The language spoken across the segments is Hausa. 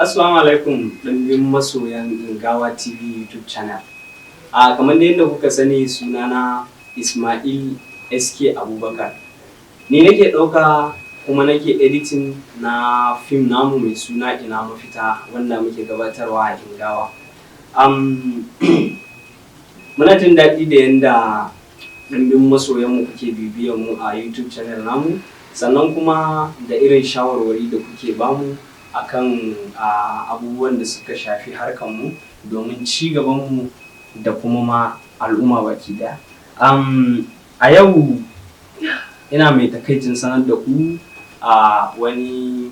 Assalamu alaikum ɗimbin masoyan Ingawa TV YouTube channel. Kamar yadda kuka sani sunana Ismail SK Abubakar. Ni nake ɗauka kuma nake editing na film namu mai suna Ina Mafita wanda muke gabatarwa a Ingawa. Muna jin daɗi da yanda ɗimbin masoyanmu kuke bibiyar mu a YouTube channel namu, sannan kuma da irin shawarwari da kuke bamu akan abubuwan da suka shafi harkar mu domin ci gaban mu da kuma ma al'umma baki daya. A yau ina mai takaicin sanar da ku wani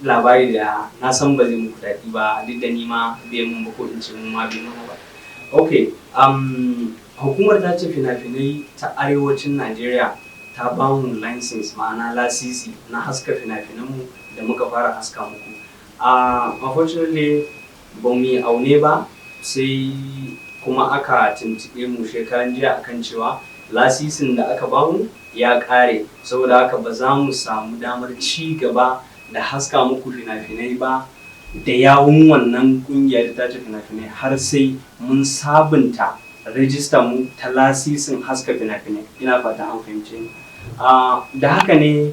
labari da na san ba zai muku daɗi ba, duk da ni ma bai mun ba ko in ce mun ma bai mana ba. Okay, hukumar ta ce fina-finai ta arewacin Najeriya ta ba mu license, ma'ana lasisi na haska fina-finanmu da muka fara haska muku. Unfortunately ba mu yi aune ba, sai kuma aka tuntuɓe mu shekaran jiya akan cewa lasisin da aka bamu ya ƙare, saboda haka ba za mu samu damar ci gaba da haska muku fina-finai ba da yawun wannan ƙungiyar ta ce fina-finai har sai mun sabunta rijistar mu ta lasisin haska fina-finai. Ina fata an fahimce ni. Da haka ne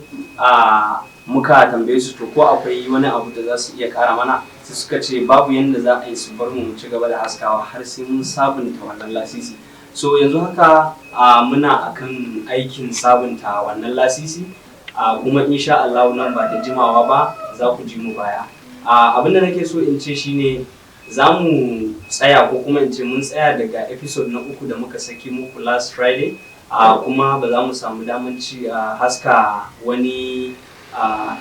muka tambaye su to ko akwai wani abu da za su iya ƙara mana, sai suka ce babu yanda za a yi su bar mu ci gaba da haskawa har sai mun sabunta wannan lasisi. So yanzu haka muna akan aikin sabunta wannan lasisi, kuma insha Allah nan ba da jimawa ba za ku ji mu baya. Abinda nake so in ce shine za mu tsaya, ko kuma in ce mun tsaya daga episode na 3 da muka saki muku last Friday, kuma ba za mu samu damar haska wani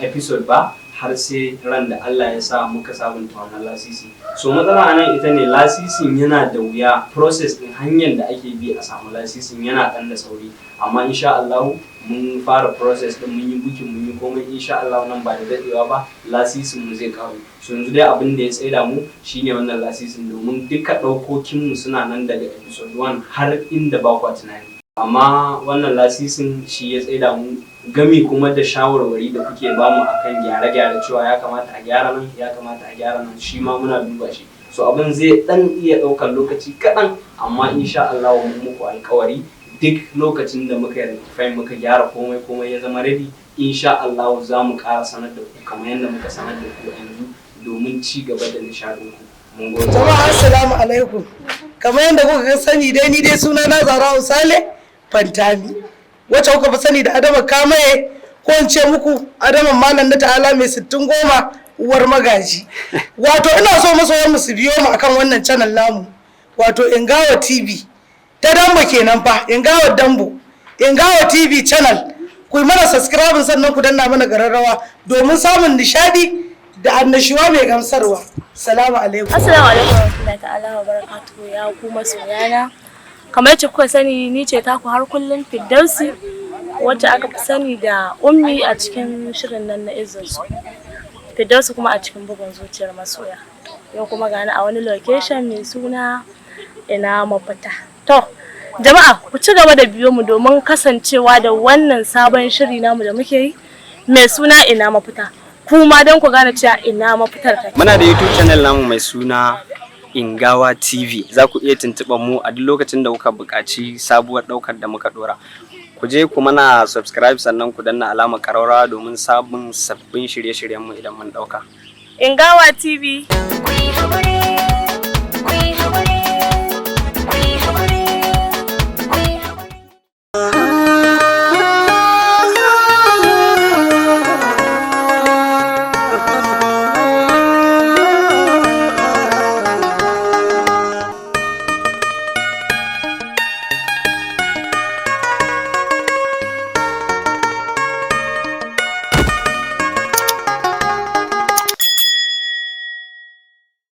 episode ba har sai ran da Allah ya sa muka sabunta wannan lasisi. So matsala anan ita ne lasisin yana da wuya, process din hanyar da ake bi a samu lasisin yana ɗan da sauri, amma insha Allah mun fara process din, mun yi booking, mun yi komai, insha Allah nan ba da dadewa ba lasisin mu zai kawo. So yanzu dai abin da ya tsaida mu shine wannan lasisin, domin duka ɗaukokin mu suna nan daga episode 1 har inda ba kwa tunani. Amma wannan lasisin shi ya tsaida mu, gami kuma da shawarwari da kuke bamu akan gyare-gyare cewa ya kamata a gyara nan, ya kamata a gyara nan, shi ma muna duba shi. So abin zai dan iya ɗaukar lokaci kaɗan, amma insha Allah mun muku alkawari duk lokacin da muka yi muka gyara komai ya zama ready, insha Allah za mu ƙara sanar da ku kamar yadda muka sanar da ku yanzu domin ci gaba da nishadin ku. Mun gode. Jama'a assalamu alaikum. Kamar yadda kuka sani dai, ni dai suna na Zara Usale Fantami, wacce kuka fi sani da Adama Kamaye, ko in ce muku Adaman Malam na Ta'ala mai 60 uwar magaji. Wato ina so masoyan mu su biyo mu akan wannan channel namu, wato Ingawa TV ta Dambo kenan fa, Ingawa Dambo, Ingawa TV channel. Ku yi mana subscribe sannan ku danna mana gararrawa domin samun nishadi da annashuwa mai gamsarwa. Assalamu alaikum. Assalamu alaikum warahmatullahi ta'ala wa barakatuhu. Ya ku masoyana, kamar yadda kuka sani ni ce taku har kullum Firdausi, wacce aka fi sani da Ummi a cikin shirin nan na Izzansu, Firdausi kuma a cikin bugun zuciyar masoya. Yau kuma gani a wani location mai suna Ina Mafita. To jama'a ku ci gaba da biyo mu domin kasancewa da wannan sabon shiri namu da muke yi mai suna Ina Mafita, kuma don ku gane cewa ina mafitar take. Muna da YouTube channel namu mai suna Ingawa TV. Za ku iya tuntuɓar mu a duk lokacin da kuka buƙaci sabuwar ɗaukar da muka ɗora. Ku je ku mana subscribe sannan ku danna alamar ƙararrawa domin sabbin shirye-shiryen mu idan mun ɗauka. Ingawa TV.